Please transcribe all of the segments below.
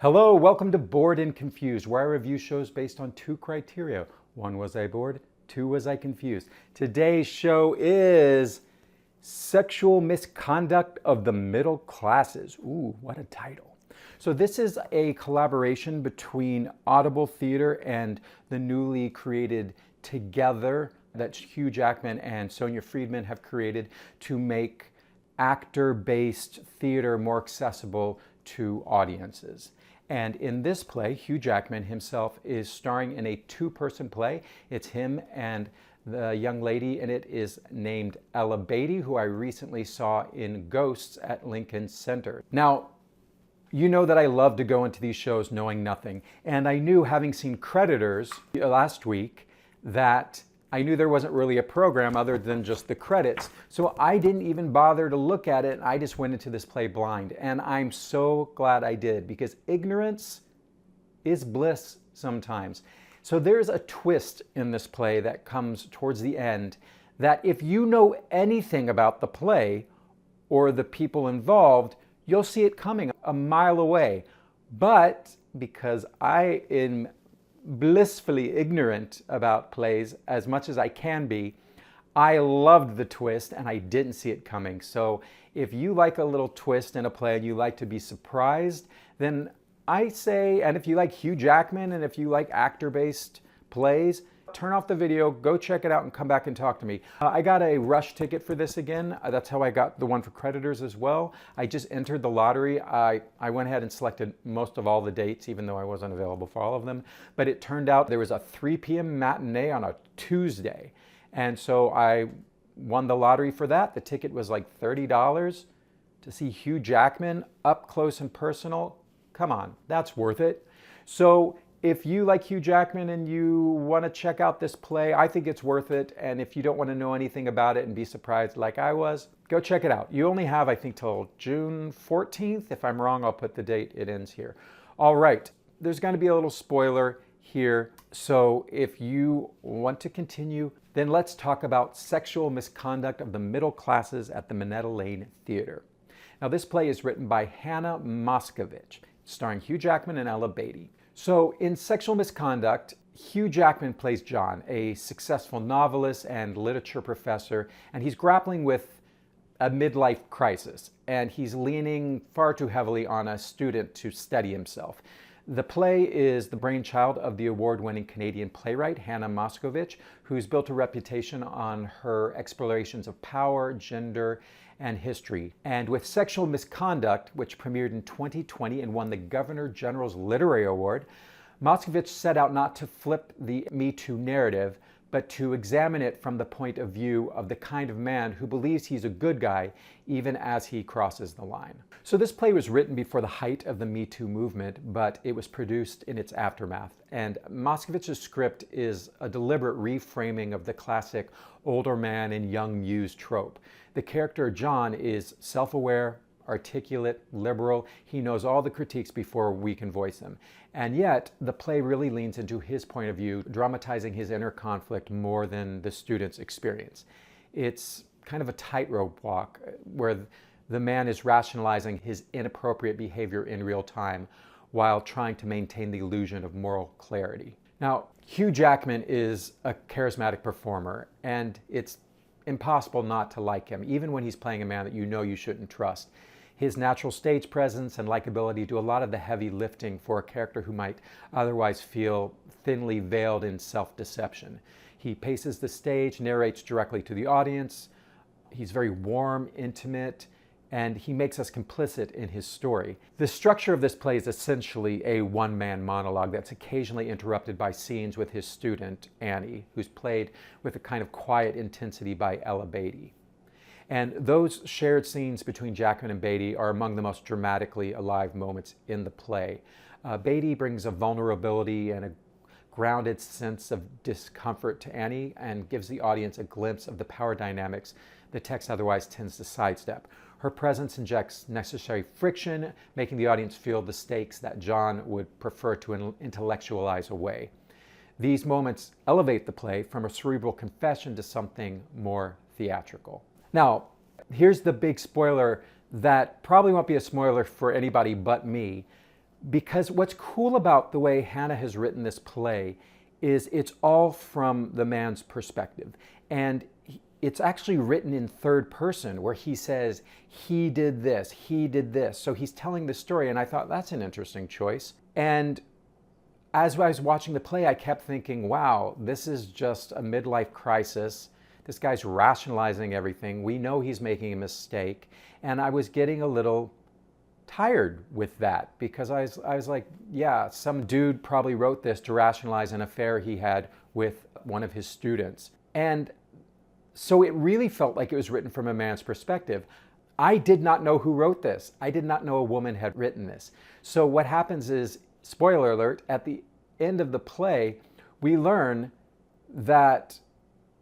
Hello, welcome to Bored and Confused, where I review shows based on two criteria. One, was I bored? Two, was I confused? Today's show is Sexual Misconduct of the Middle Classes. Ooh, what a title. So this is a collaboration between Audible Theater and the newly created Together that Hugh Jackman and Sonia Friedman have created to make actor-based theater more accessible to audiences. And in this play, Hugh Jackman himself is starring in a two-person play. It's him and the young lady in it is named Ella Beatty, who I recently saw in Ghosts at Lincoln Center. Now, you know that I love to go into these shows knowing nothing. And I knew, having seen Creditors last week, that I knew there wasn't really a program other than just the credits. So I didn't even bother to look at it. I just went into this play blind. And I'm so glad I did, because ignorance is bliss sometimes. So there's a twist in this play that comes towards the end that if you know anything about the play or the people involved, you'll see it coming a mile away. But because I am blissfully ignorant about plays as much as I can be, I loved the twist and I didn't see it coming. So if you like a little twist in a play and you like to be surprised, then I say, and if you like Hugh Jackman and if you like actor-based plays, turn off the video, go check it out and come back and talk to me. I got a rush ticket for this again. That's how I got the one for Creditors as well. I just entered the lottery. I went ahead and selected most of all the dates, even though I wasn't available for all of them. But it turned out there was a 3 p.m. matinee on a Tuesday. And so I won the lottery for that. The ticket was like $30 to see Hugh Jackman up close and personal. Come on, that's worth it. So if you like Hugh Jackman and you want to check out this play, I think it's worth it. And if you don't want to know anything about it and be surprised like I was, go check it out. You only have, I think, till June 14th. If I'm wrong, I'll put the date it ends here. All right, there's going to be a little spoiler here. So if you want to continue, then let's talk about sexual misconduct of the middle classes at the Minetta Lane Theater. Now, this play is written by Hannah Moscovitch, starring Hugh Jackman and Ella Beatty. So in Sexual Misconduct, Hugh Jackman plays John, a successful novelist and literature professor, and he's grappling with a midlife crisis, and he's leaning far too heavily on a student to steady himself. The play is the brainchild of the award-winning Canadian playwright Hannah Moscovitch, who's built a reputation on her explorations of power, gender, and history. And with Sexual Misconduct, which premiered in 2020 and won the Governor General's Literary Award, Moscovitch set out not to flip the Me Too narrative, but to examine it from the point of view of the kind of man who believes he's a good guy even as he crosses the line. So this play was written before the height of the Me Too movement, but it was produced in its aftermath. And Moscovich's script is a deliberate reframing of the classic older man and young muse trope. The character John is self-aware, articulate, liberal. He knows all the critiques before we can voice them. And yet, the play really leans into his point of view, dramatizing his inner conflict more than the student's experience. It's kind of a tightrope walk where the man is rationalizing his inappropriate behavior in real time while trying to maintain the illusion of moral clarity. Now, Hugh Jackman is a charismatic performer, and it's impossible not to like him, even when he's playing a man that you know you shouldn't trust. His natural stage presence and likability do a lot of the heavy lifting for a character who might otherwise feel thinly veiled in self-deception. He paces the stage, narrates directly to the audience. He's very warm, intimate, and he makes us complicit in his story. The structure of this play is essentially a one-man monologue that's occasionally interrupted by scenes with his student, Annie, who's played with a kind of quiet intensity by Ella Beatty. And those shared scenes between Jackman and Beatty are among the most dramatically alive moments in the play. Beatty brings a vulnerability and a grounded sense of discomfort to Annie and gives the audience a glimpse of the power dynamics the text otherwise tends to sidestep. Her presence injects necessary friction, making the audience feel the stakes that John would prefer to intellectualize away. These moments elevate the play from a cerebral confession to something more theatrical. Now, here's the big spoiler that probably won't be a spoiler for anybody but me. because what's cool about the way Hannah has written this play is it's all from the man's perspective. And it's actually written in third person where he says, he did this, he did this. So he's telling the story, and I thought that's an interesting choice. And as I was watching the play, I kept thinking, wow, this is just a midlife crisis. This guy's rationalizing everything. We know he's making a mistake. And I was getting a little tired with that because I was like, yeah, some dude probably wrote this to rationalize an affair he had with one of his students. And so it really felt like it was written from a man's perspective. I did not know who wrote this. I did not know a woman had written this. So what happens is, spoiler alert, at the end of the play, we learn that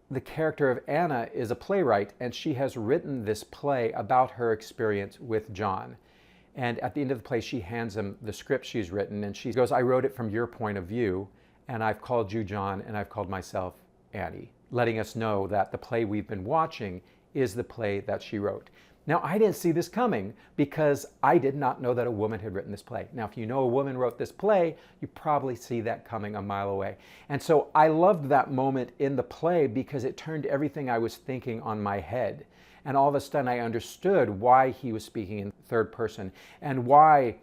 the character of Anna is a playwright, and she has written this play about her experience with John. And at the end of the play, she hands him the script she's written, and she goes, I wrote it from your point of view, and I've called you John, and I've called myself Annie, letting us know that the play we've been watching is the play that she wrote. Now, I didn't see this coming because I did not know that a woman had written this play. Now, if you know a woman wrote this play, you probably see that coming a mile away. And so I loved that moment in the play because it turned everything I was thinking on my head. And all of a sudden I understood why he was speaking in third person and why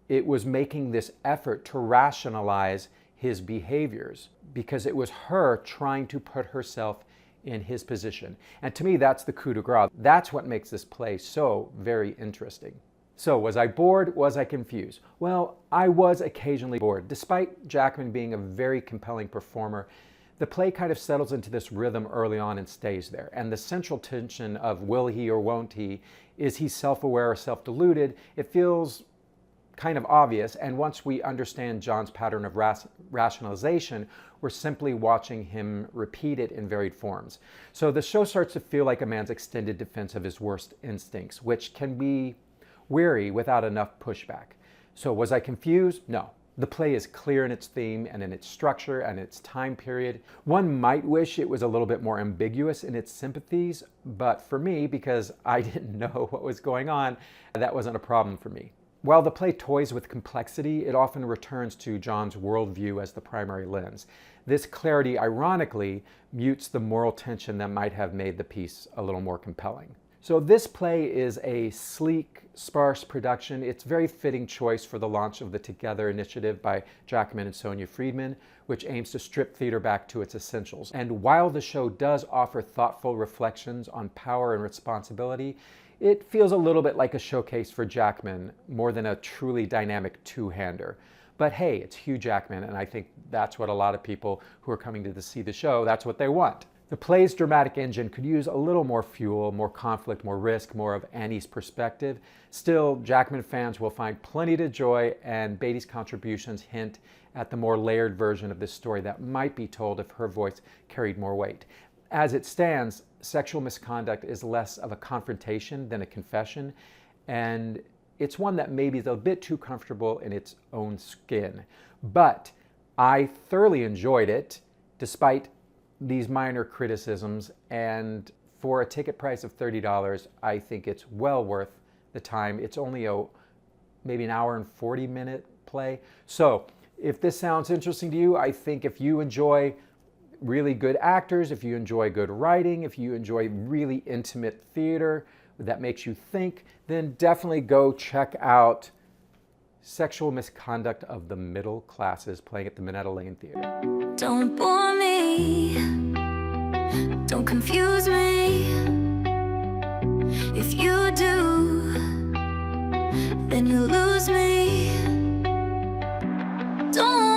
it was making this effort to rationalize his behaviors, because it was her trying to put herself in his position. And to me, that's the coup de grace. That's what makes this play so very interesting. So was I bored? Was I confused? Well, I was occasionally bored. Despite Jackman being a very compelling performer, the play kind of settles into this rhythm early on and stays there. And the central tension of will he or won't he, is he self-aware or self-deluded? It feels kind of obvious, and once we understand John's pattern of rationalization, we're simply watching him repeat it in varied forms. So the show starts to feel like a man's extended defense of his worst instincts, which can be weary without enough pushback. So was I confused? No. The play is clear in its theme and in its structure and its time period. One might wish it was a little bit more ambiguous in its sympathies, but for me, because I didn't know what was going on, that wasn't a problem for me. While the play toys with complexity, it often returns to John's worldview as the primary lens. This clarity, ironically, mutes the moral tension that might have made the piece a little more compelling. So this play is a sleek, sparse production. It's a very fitting choice for the launch of the Together initiative by Jackman and Sonia Friedman, which aims to strip theater back to its essentials. And while the show does offer thoughtful reflections on power and responsibility, it feels a little bit like a showcase for Jackman more than a truly dynamic two-hander. But hey, it's Hugh Jackman, and I think that's what a lot of people who are coming to see the show, that's what they want. The play's dramatic engine could use a little more fuel, more conflict, more risk, more of Annie's perspective. Still, Jackman fans will find plenty to enjoy, and Beatty's contributions hint at the more layered version of this story that might be told if her voice carried more weight. As it stands, Sexual Misconduct is less of a confrontation than a confession, and it's one that maybe is a bit too comfortable in its own skin. But I thoroughly enjoyed it, despite these minor criticisms, and for a ticket price of $30, I think it's well worth the time. It's only maybe an hour and 40-minute play. So if this sounds interesting to you, I think if you enjoy really good actors, if you enjoy good writing, if you enjoy really intimate theater that makes you think, then definitely go check out Sexual Misconduct of the Middle Classes, playing at the Minetta Lane Theater. Don't bore me, don't confuse me. If you do, then you lose me. Don't